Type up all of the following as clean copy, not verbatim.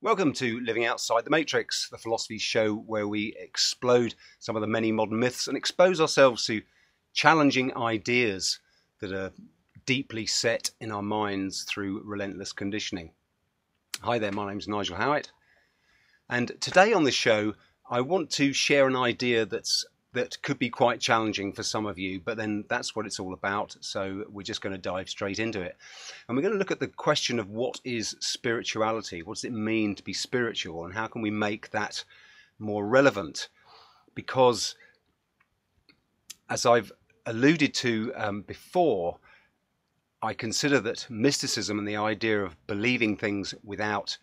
Welcome to Living Outside the Matrix, the philosophy show where we explode some of the many modern myths and expose ourselves to challenging ideas that are deeply set in our minds through relentless conditioning. Hi there, my name's Nigel Howitt, and today on the show I want to share an idea that could be quite challenging for some of you, but then that's what it's all about, so we're just going to dive straight into it. And we're going to look at the question of what is spirituality? What does it mean to be spiritual, and how can we make that more relevant? Because, as I've alluded to before, I consider that mysticism and the idea of believing things without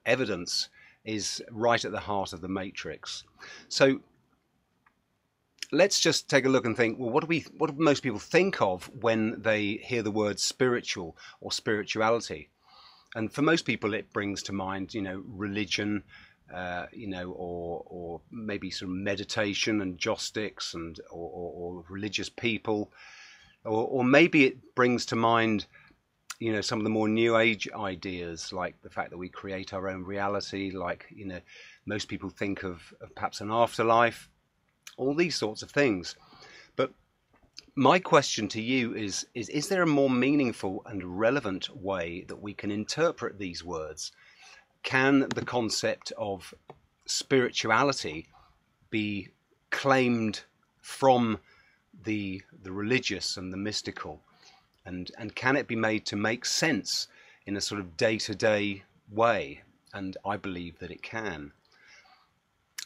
evidence is right at the heart of the matrix. So let's just take a look and think, well, what do most people think of when they hear the word spiritual or spirituality? And for most people it brings to mind, religion, or maybe some meditation and gnostics and or religious people, or maybe it brings to mind some of the more new age ideas, like the fact that we create our own reality, like most people think of perhaps an afterlife, all these sorts of things. But my question to you is there a more meaningful and relevant way that we can interpret these words? Can the concept of spirituality be claimed from the religious and the mystical? And can it be made to make sense in a sort of day-to-day way? And I believe that it can.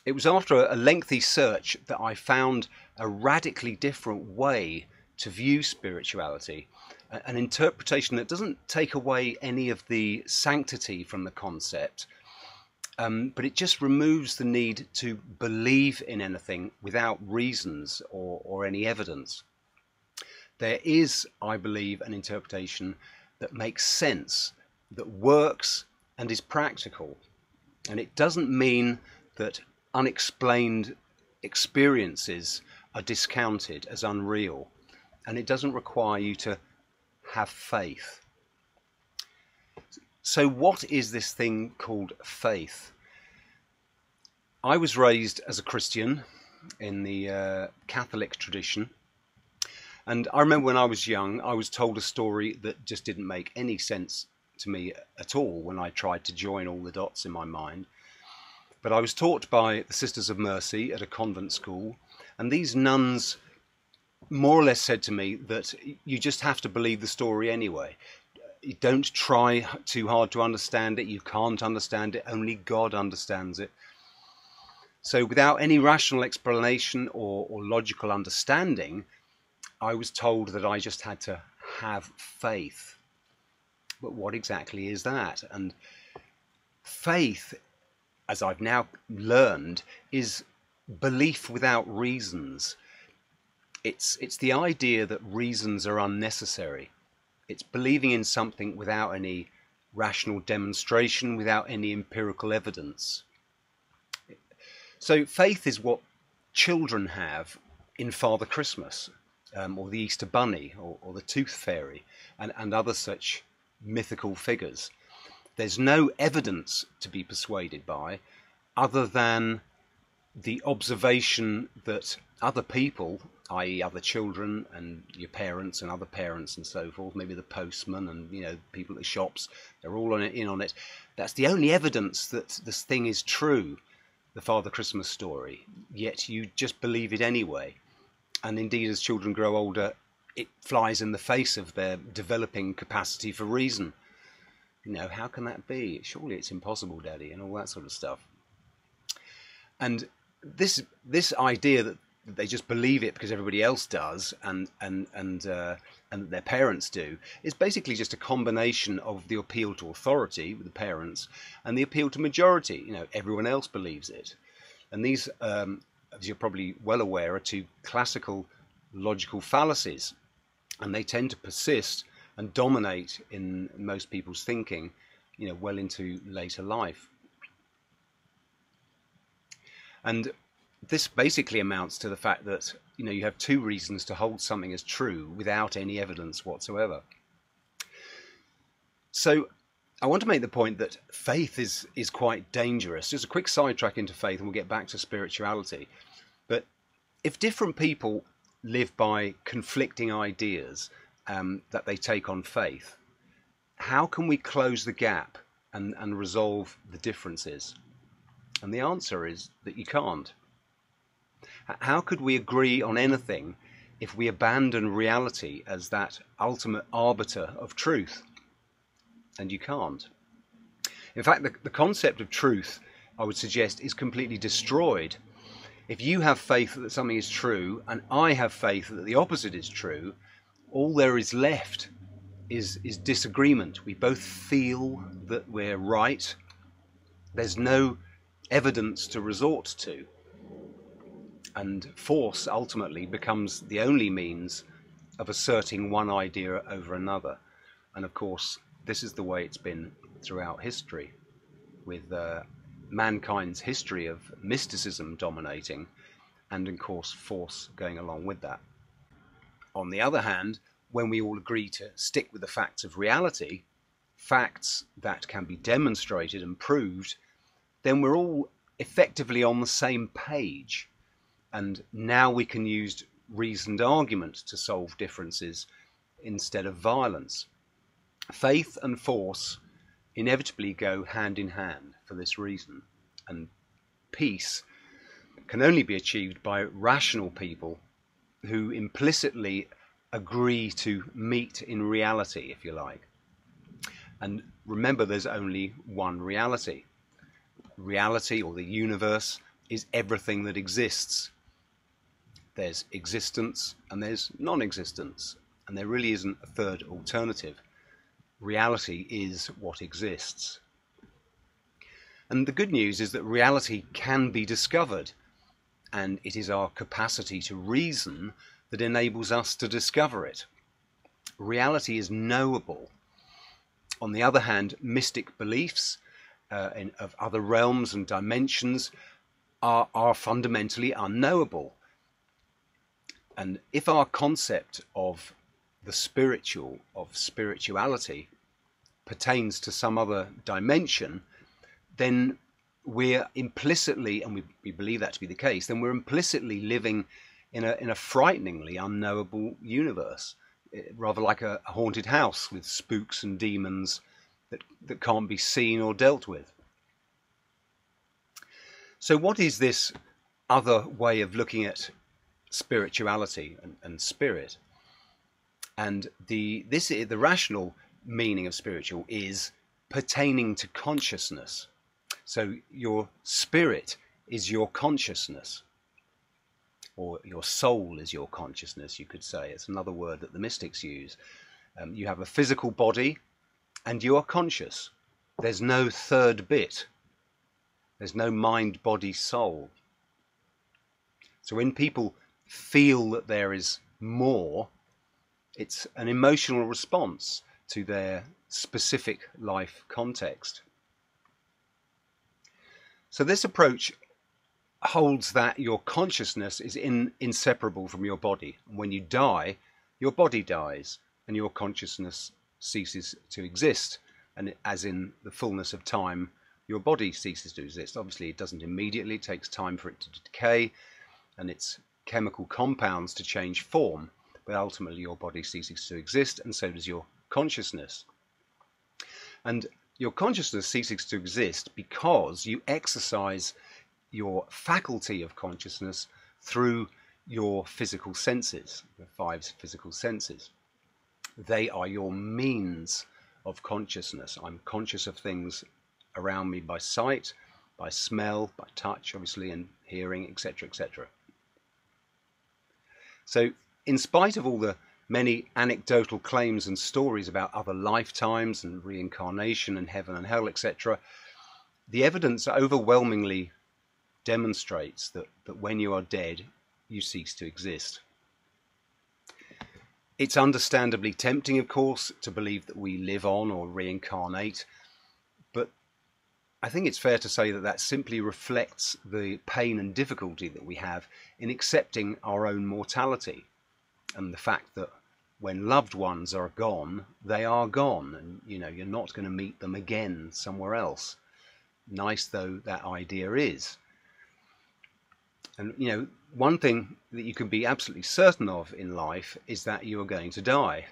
It was after a lengthy search that I found a radically different way to view spirituality, an interpretation that doesn't take away any of the sanctity from the concept, but it just removes the need to believe in anything without reasons or any evidence. There is, I believe, an interpretation that makes sense, that works and is practical. And it doesn't mean that unexplained experiences are discounted as unreal. And it doesn't require you to have faith. So what is this thing called faith? I was raised as a Christian in the Catholic tradition. And I remember when I was young, I was told a story that just didn't make any sense to me at all when I tried to join all the dots in my mind. But I was taught by the Sisters of Mercy at a convent school, and these nuns more or less said to me that you just have to believe the story anyway. You don't try too hard to understand it, you can't understand it, only God understands it. So without any rational explanation or logical understanding, I was told that I just had to have faith. But what exactly is that? And faith, as I've now learned, is belief without reasons. It's the idea that reasons are unnecessary. It's believing in something without any rational demonstration, without any empirical evidence. So faith is what children have in Father Christmas, or the Easter Bunny, or the Tooth Fairy, and other such mythical figures. There's no evidence to be persuaded by other than the observation that other people, i.e. other children and your parents and other parents and so forth, maybe the postman and people at the shops, they're all in on it. That's the only evidence that this thing is true, the Father Christmas story, yet you just believe it anyway. And indeed, as children grow older, it flies in the face of their developing capacity for reason. How can that be? Surely it's impossible, Daddy, and all that sort of stuff. And this idea that they just believe it because everybody else does, and their parents do, is basically just a combination of the appeal to authority with the parents and the appeal to majority. Everyone else believes it, and these, as you're probably well aware, are two classical logical fallacies, and they tend to persist and dominate in most people's thinking, well into later life. And this basically amounts to the fact that you have two reasons to hold something as true without any evidence whatsoever. So I want to make the point that faith is quite dangerous. Just a quick sidetrack into faith and we'll get back to spirituality. But if different people live by conflicting ideas that they take on faith, how can we close the gap and resolve the differences? And the answer is that you can't. How could we agree on anything if we abandon reality as that ultimate arbiter of truth? And you can't. In fact, the concept of truth, I would suggest, is completely destroyed. If you have faith that something is true and I have faith that the opposite is true, all there is left is disagreement. We both feel that we're right. There's no evidence to resort to. And force ultimately becomes the only means of asserting one idea over another. And of course, this is the way it's been throughout history, with mankind's history of mysticism dominating, and of course force going along with that. On the other hand, when we all agree to stick with the facts of reality, facts that can be demonstrated and proved, then we're all effectively on the same page. And now we can use reasoned argument to solve differences instead of violence. Faith and force inevitably go hand in hand for this reason. And peace can only be achieved by rational people who implicitly agree to meet in reality, if you like. And remember, there's only one reality. Reality, or the universe, is everything that exists. There's existence and there's non-existence, and there really isn't a third alternative. Reality is what exists. And the good news is that reality can be discovered, and it is our capacity to reason that enables us to discover it. Reality is knowable. On the other hand, mystic beliefs of other realms and dimensions are fundamentally unknowable. And if our concept of the spiritual, of spirituality, pertains to some other dimension, then we're implicitly, and we believe that to be the case, then we're implicitly living in a frighteningly unknowable universe, rather like a haunted house with spooks and demons that can't be seen or dealt with. So what is this other way of looking at spirituality and spirit? And the rational meaning of spiritual is pertaining to consciousness. So your spirit is your consciousness, or your soul is your consciousness, you could say. It's another word that the mystics use. You have a physical body and you are conscious. There's no third bit. There's no mind, body, soul. So when people feel that there is more, it's an emotional response to their specific life context. So this approach holds that your consciousness is inseparable from your body. When you die, your body dies and your consciousness ceases to exist. And as in the fullness of time, your body ceases to exist. Obviously, it doesn't immediately. It takes time for it to decay and its chemical compounds to change form. But ultimately, your body ceases to exist, and so does your consciousness. And your consciousness ceases to exist because you exercise your faculty of consciousness through your physical senses, the 5 physical senses. They are your means of consciousness. I'm conscious of things around me by sight, by smell, by touch, obviously, and hearing, etc., etc. So, in spite of all the many anecdotal claims and stories about other lifetimes and reincarnation and heaven and hell, etc., the evidence overwhelmingly demonstrates that when you are dead, you cease to exist. It's understandably tempting, of course, to believe that we live on or reincarnate, but I think it's fair to say that that simply reflects the pain and difficulty that we have in accepting our own mortality, and the fact that when loved ones are gone, they are gone, and you're not going to meet them again somewhere else, nice though that idea is. And one thing that you can be absolutely certain of in life is that you are going to die,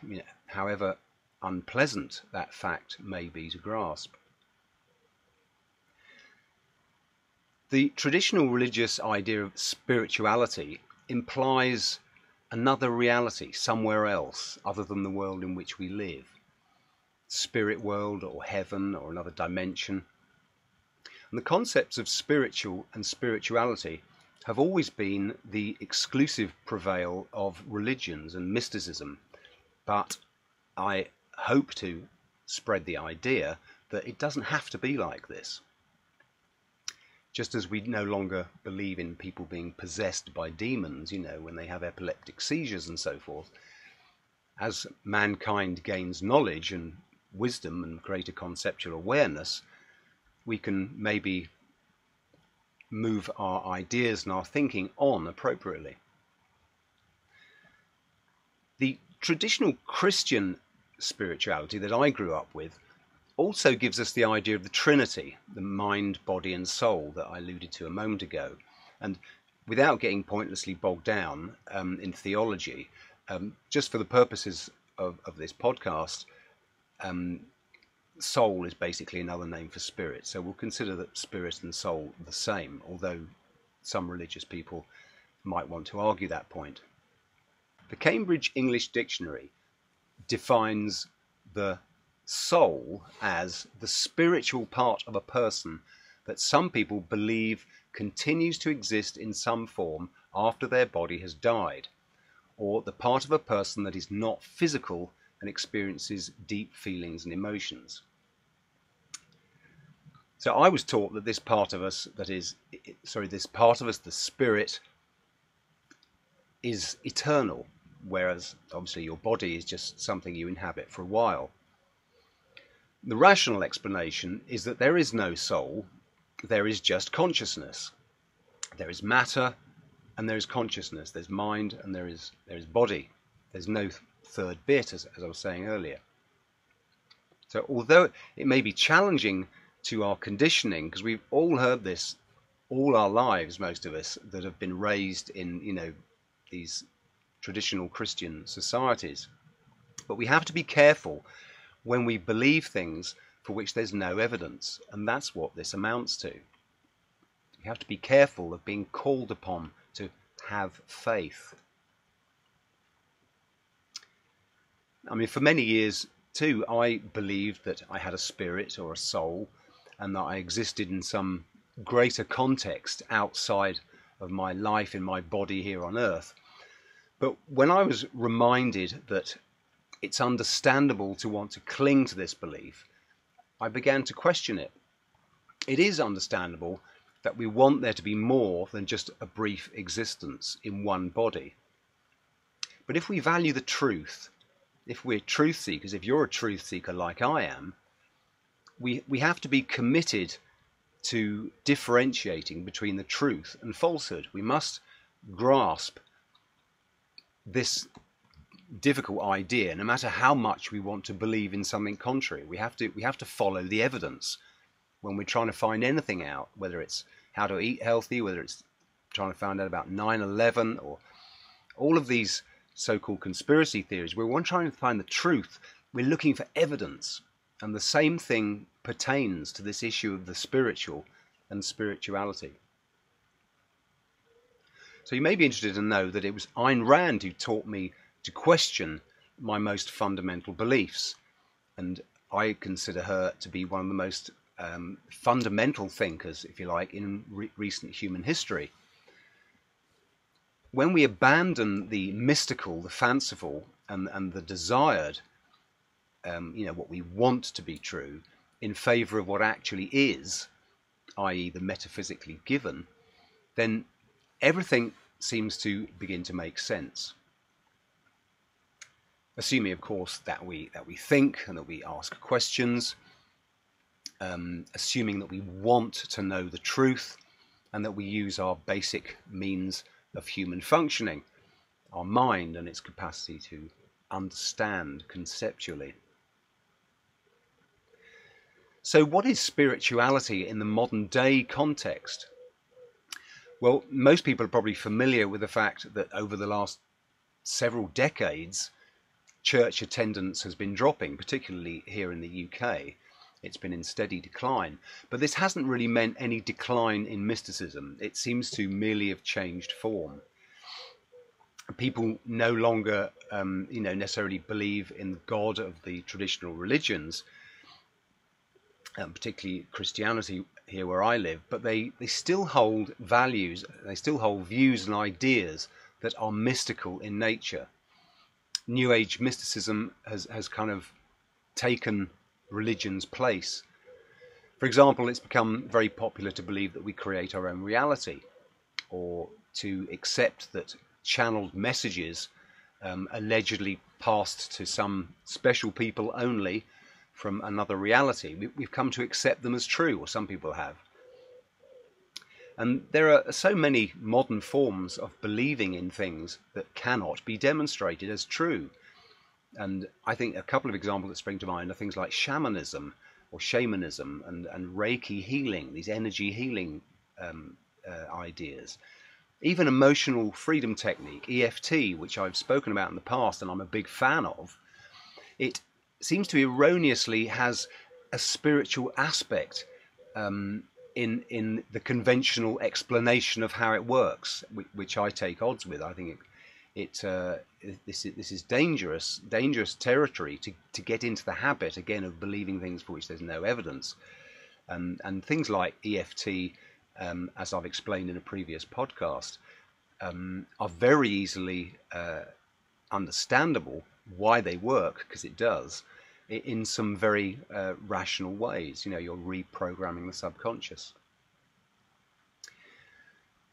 however unpleasant that fact may be to grasp. The traditional religious idea of spirituality implies another reality somewhere else other than the world in which we live. Spirit world or heaven or another dimension. And the concepts of spiritual and spirituality have always been the exclusive prevail of religions and mysticism. But I hope to spread the idea that it doesn't have to be like this. Just as we no longer believe in people being possessed by demons, when they have epileptic seizures and so forth, as mankind gains knowledge and wisdom and greater conceptual awareness, we can maybe move our ideas and our thinking on appropriately. The traditional Christian spirituality that I grew up with also gives us the idea of the Trinity, the mind, body and soul that I alluded to a moment ago. And without getting pointlessly bogged down in theology, just for the purposes of this podcast, soul is basically another name for spirit. So we'll consider that spirit and soul are the same, although some religious people might want to argue that point. The Cambridge English Dictionary defines the soul as the spiritual part of a person that some people believe continues to exist in some form after their body has died, or the part of a person that is not physical and experiences deep feelings and emotions. So I was taught that this part of us, the spirit, is eternal, whereas obviously your body is just something you inhabit for a while. The rational explanation is that there is no soul, there is just consciousness. There is matter and there is consciousness, there's mind and there is body. There's no third bit, as I was saying earlier. So although it may be challenging to our conditioning, because we've all heard this all our lives, most of us that have been raised in these traditional Christian societies, but we have to be careful when we believe things for which there's no evidence, and that's what this amounts to. You have to be careful of being called upon to have faith. I mean, for many years too, I believed that I had a spirit or a soul and that I existed in some greater context outside of my life in my body here on earth. But when I was reminded that it's understandable to want to cling to this belief, I began to question it. It is understandable that we want there to be more than just a brief existence in one body. But if we value the truth, if we're truth seekers, if you're a truth seeker like I am, we have to be committed to differentiating between the truth and falsehood. We must grasp this difficult idea, no matter how much we want to believe in something contrary. We have to follow the evidence when we're trying to find anything out, whether it's how to eat healthy, whether it's trying to find out about 9/11 or all of these so-called conspiracy theories. We're trying to find the truth. We're looking for evidence, and the same thing pertains to this issue of the spiritual and spirituality. So you may be interested to know that it was Ayn Rand who taught me to question my most fundamental beliefs, and I consider her to be one of the most fundamental thinkers, if you like, in recent human history. When we abandon the mystical, the fanciful, and the desired, what we want to be true, in favour of what actually is, i.e. the metaphysically given, then everything seems to begin to make sense. Assuming, of course, that we think and that we ask questions, assuming that we want to know the truth and that we use our basic means of human functioning, our mind and its capacity to understand conceptually. So what is spirituality in the modern day context? Well, most people are probably familiar with the fact that over the last several decades, church attendance has been dropping, particularly here in the UK. It's been in steady decline. But this hasn't really meant any decline in mysticism. It seems to merely have changed form. People no longer necessarily believe in the God of the traditional religions, particularly Christianity here where I live, but they still hold values, they still hold views and ideas that are mystical in nature. New Age mysticism has kind of taken religion's place. For example, it's become very popular to believe that we create our own reality, or to accept that channeled messages allegedly passed to some special people only from another reality. We've come to accept them as true, or some people have. And there are so many modern forms of believing in things that cannot be demonstrated as true. And I think a couple of examples that spring to mind are things like shamanism and Reiki healing, these energy healing ideas. Even emotional freedom technique, EFT, which I've spoken about in the past and I'm a big fan of, it seems to erroneously has a spiritual aspect in the conventional explanation of how it works, which I take odds with. I think this is dangerous territory to get into the habit again of believing things for which there's no evidence, and things like EFT, as I've explained in a previous podcast, are very easily understandable why they work, because it does, in some very rational ways. You're reprogramming the subconscious.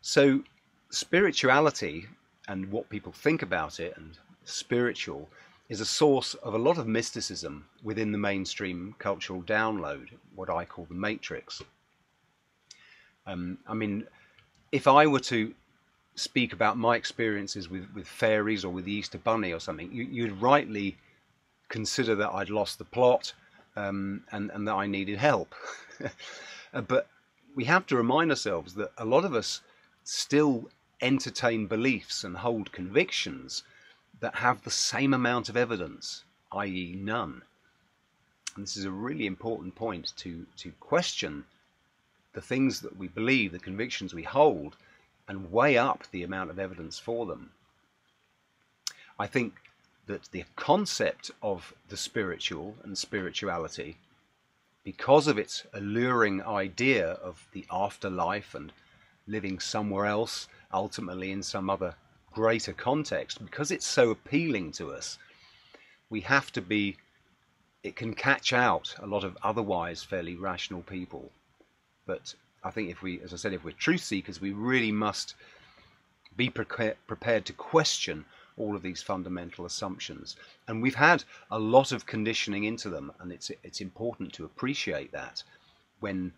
So spirituality and what people think about it, and spiritual, is a source of a lot of mysticism within the mainstream cultural download, what I call the matrix. I mean, if I were to speak about my experiences with fairies or with the Easter Bunny or something, you'd rightly consider that I'd lost the plot, and that I needed help. But we have to remind ourselves that a lot of us still entertain beliefs and hold convictions that have the same amount of evidence, i.e. none. And this is a really important point, to question the things that we believe, the convictions we hold, and weigh up the amount of evidence for them. I think that the concept of the spiritual and spirituality, because of its alluring idea of the afterlife and living somewhere else, ultimately in some other greater context, because it's so appealing to us, we have to be, it can catch out a lot of otherwise fairly rational people. But I think if we, as I said, if we're truth seekers, we really must be prepared to question all of these fundamental assumptions. And we've had a lot of conditioning into them, and it's important to appreciate that when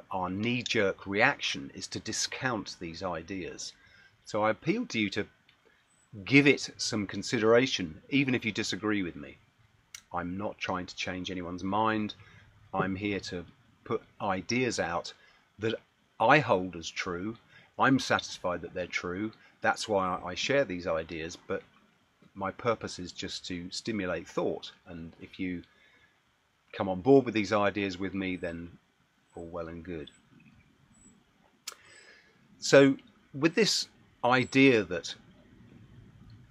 our knee-jerk reaction is to discount these ideas. So I appeal to you to give it some consideration, even if you disagree with me. I'm not trying to change anyone's mind. I'm here to put ideas out that I hold as true. I'm satisfied that they're true. That's why I share these ideas, but my purpose is just to stimulate thought. And if you come on board with these ideas with me, then all well and good. So with this idea that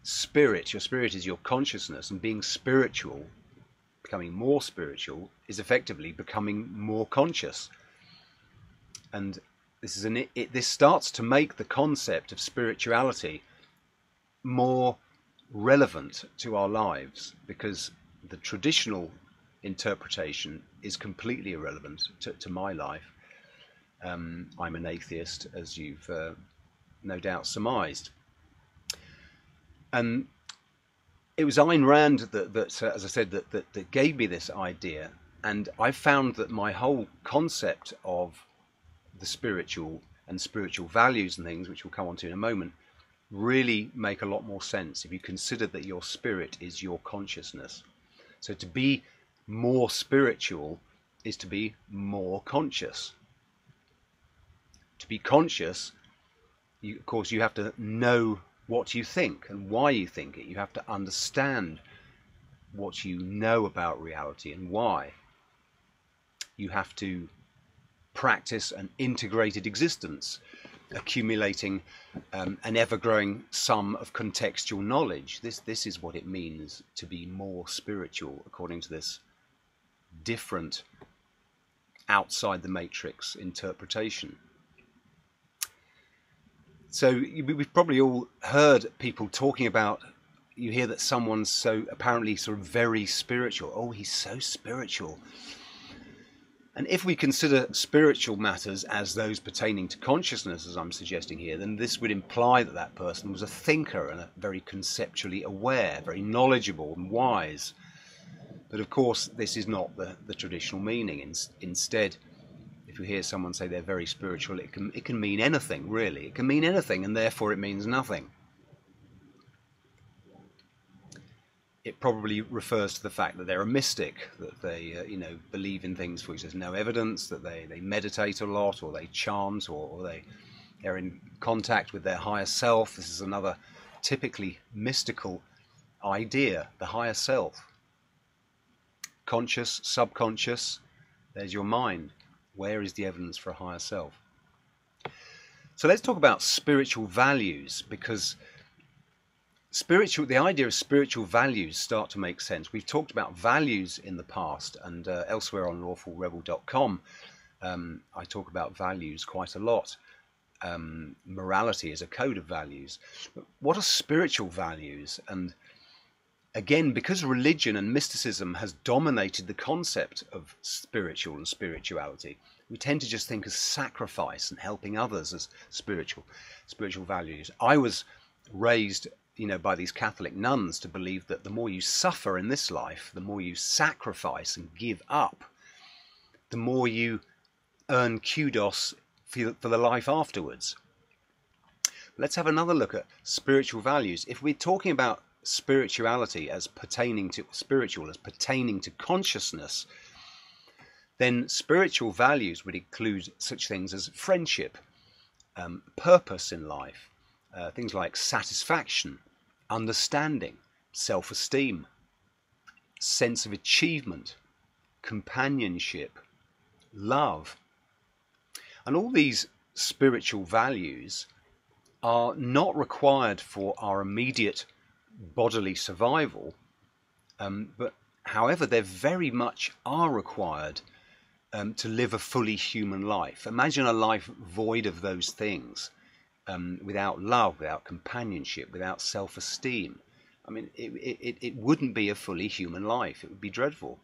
your spirit is your consciousness, and being spiritual, becoming more spiritual, is effectively becoming more conscious. And this starts to make the concept of spirituality more relevant to our lives, because the traditional interpretation is completely irrelevant to my life. I'm an atheist, as you've no doubt surmised. And it was Ayn Rand that as I said, that gave me this idea. And I found that my whole concept of the spiritual and spiritual values and things, which we'll come on to in a moment, really make a lot more sense if you consider that your spirit is your consciousness. So to be more spiritual is to be more conscious. To be conscious, of course, you have to know what you think and why you think it. You have to understand what you know about reality and why. You have to practice an integrated existence, accumulating an ever-growing sum of contextual knowledge. This is what it means to be more spiritual, according to this different, outside the matrix interpretation. So we've probably all heard people talking about, you hear that someone's so apparently sort of very spiritual. Oh, he's so spiritual. And if we consider spiritual matters as those pertaining to consciousness, as I'm suggesting here, then this would imply that that person was a thinker and very conceptually aware, very knowledgeable and wise. But of course, this is not the traditional meaning. Instead, if you hear someone say they're very spiritual, it can mean anything, really. It can mean anything, and therefore it means nothing. It probably refers to the fact that they're a mystic, that they believe in things for which there's no evidence, that they meditate a lot, or they chant, or they're in contact with their higher self. This is another typically mystical idea, the higher self. Conscious, subconscious, there's your mind. Where is the evidence for a higher self? So let's talk about spiritual values, because the idea of spiritual values start to make sense. We've talked about values in the past, and elsewhere on lawfulrebel.com I talk about values quite a lot. Morality is a code of values. But what are spiritual values? And again, because religion and mysticism has dominated the concept of spiritual and spirituality, we tend to just think of sacrifice and helping others as spiritual values. I was raised, by these Catholic nuns to believe that the more you suffer in this life, the more you sacrifice and give up, the more you earn kudos for the life afterwards. Let's have another look at spiritual values. If we're talking about spirituality as pertaining to consciousness, then spiritual values would include such things as friendship, purpose in life, things like satisfaction, understanding, self-esteem, sense of achievement, companionship, love. And all these spiritual values are not required for our immediate bodily survival, but however they very much are required to live a fully human life. Imagine a life void of those things, without love, without companionship, without self-esteem. I mean, it wouldn't be a fully human life. It would be dreadful.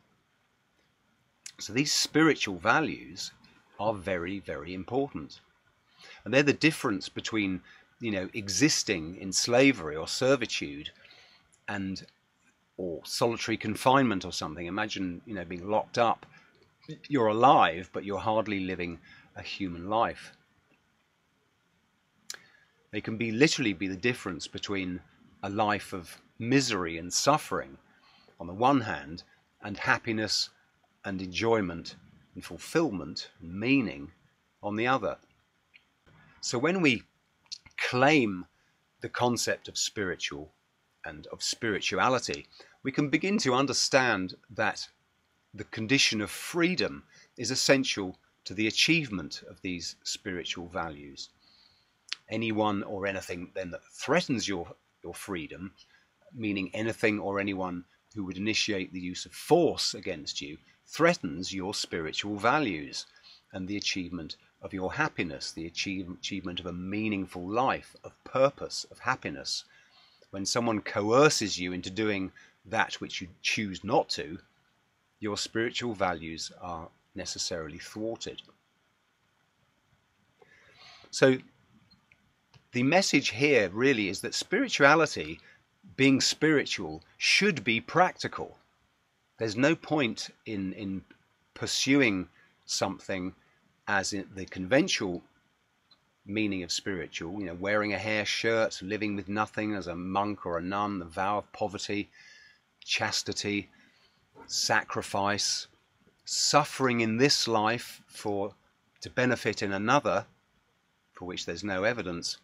So these spiritual values are very, very important. And they're the difference between, existing in slavery or servitude or solitary confinement or something. Imagine, being locked up. You're alive, but you're hardly living a human life. They can literally be the difference between a life of misery and suffering on the one hand, and happiness and enjoyment and fulfillment and meaning on the other. So when we claim the concept of spiritual and of spirituality, we can begin to understand that the condition of freedom is essential to the achievement of these spiritual values. Anyone or anything then that threatens your freedom, meaning anything or anyone who would initiate the use of force against you, threatens your spiritual values and the achievement of your happiness, the achievement of a meaningful life, of purpose, of happiness. When someone coerces you into doing that which you choose not to, your spiritual values are necessarily thwarted. So the message here really is that spirituality, being spiritual, should be practical. There's no point in pursuing something as in the conventional meaning of spiritual, wearing a hair shirt, living with nothing as a monk or a nun, the vow of poverty, chastity, sacrifice, suffering in this life to benefit in another, for which there's no evidence,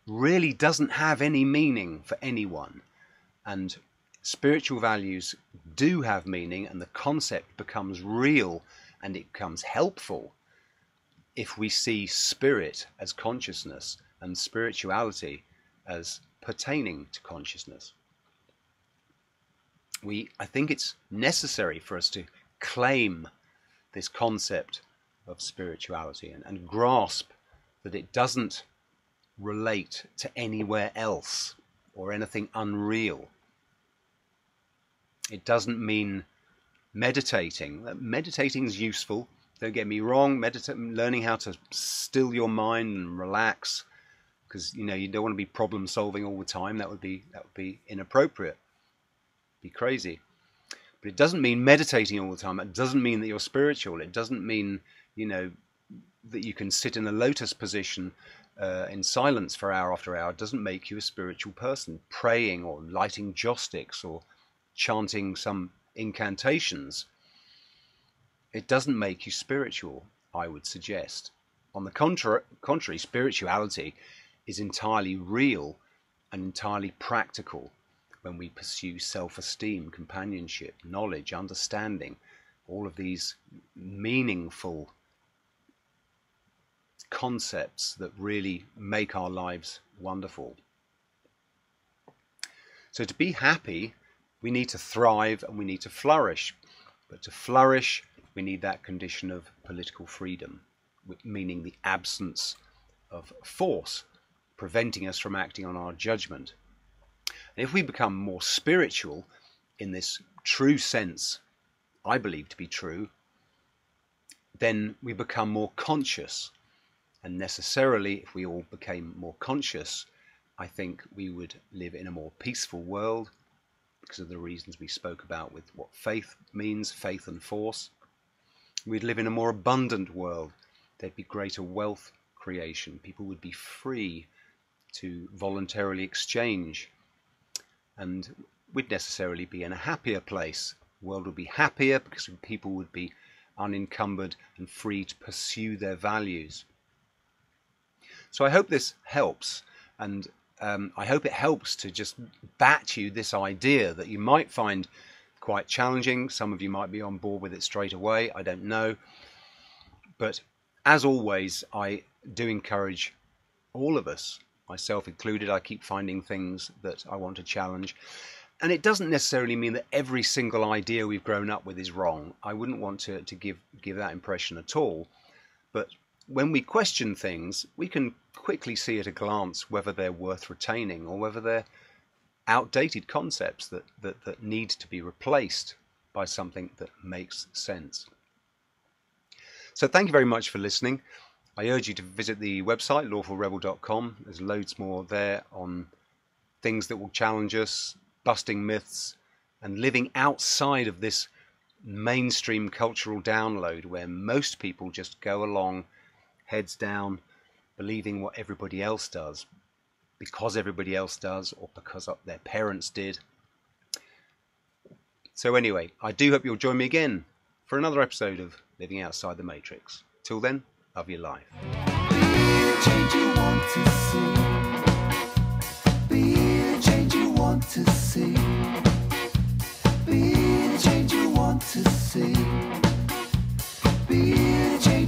really doesn't have any meaning for anyone. And spiritual values do have meaning, and the concept becomes real and it becomes helpful if we see spirit as consciousness and spirituality as pertaining to consciousness. I think it's necessary for us to claim this concept of spirituality and grasp that it doesn't relate to anywhere else or anything unreal. It doesn't mean meditating. Meditating is useful, don't get me wrong. Learning how to still your mind and relax, because you don't want to be problem solving all the time. That would be inappropriate, be crazy. But it doesn't mean meditating all the time. It doesn't mean that you're spiritual. It doesn't mean that you can sit in a lotus position in silence for hour after hour. It doesn't make you a spiritual person. Praying or lighting joss sticks or chanting some incantations, it doesn't make you spiritual, I would suggest. On the contrary, spirituality is entirely real and entirely practical when we pursue self-esteem, companionship, knowledge, understanding, all of these meaningful concepts that really make our lives wonderful. So to be happy, we need to thrive and we need to flourish. But to flourish, we need that condition of political freedom, meaning the absence of force preventing us from acting on our judgment. And if we become more spiritual in this true sense, I believe to be true, then we become more conscious. And necessarily, if we all became more conscious, I think we would live in a more peaceful world, because of the reasons we spoke about with what faith means, faith and force. We'd live in a more abundant world. There'd be greater wealth creation. People would be free to voluntarily exchange. And we'd necessarily be in a happier place. The world would be happier because people would be unencumbered and free to pursue their values. So I hope this helps, and I hope it helps to just bat you this idea that you might find quite challenging. Some of you might be on board with it straight away, I don't know. But as always, I do encourage all of us, myself included. I keep finding things that I want to challenge. And it doesn't necessarily mean that every single idea we've grown up with is wrong. I wouldn't want to give that impression at all. But when we question things, we can quickly see at a glance whether they're worth retaining or whether they're outdated concepts that need to be replaced by something that makes sense. So thank you very much for listening. I urge you to visit the website, lawfulrebel.com. There's loads more there on things that will challenge us, busting myths, and living outside of this mainstream cultural download where most people just go along heads down, believing what everybody else does, because everybody else does, or because their parents did. So anyway, I do hope you'll join me again for another episode of Living Outside the Matrix. Till then, love your life. Be the change you want to see. Be the change you want to see. Be the change you want to see. Be the change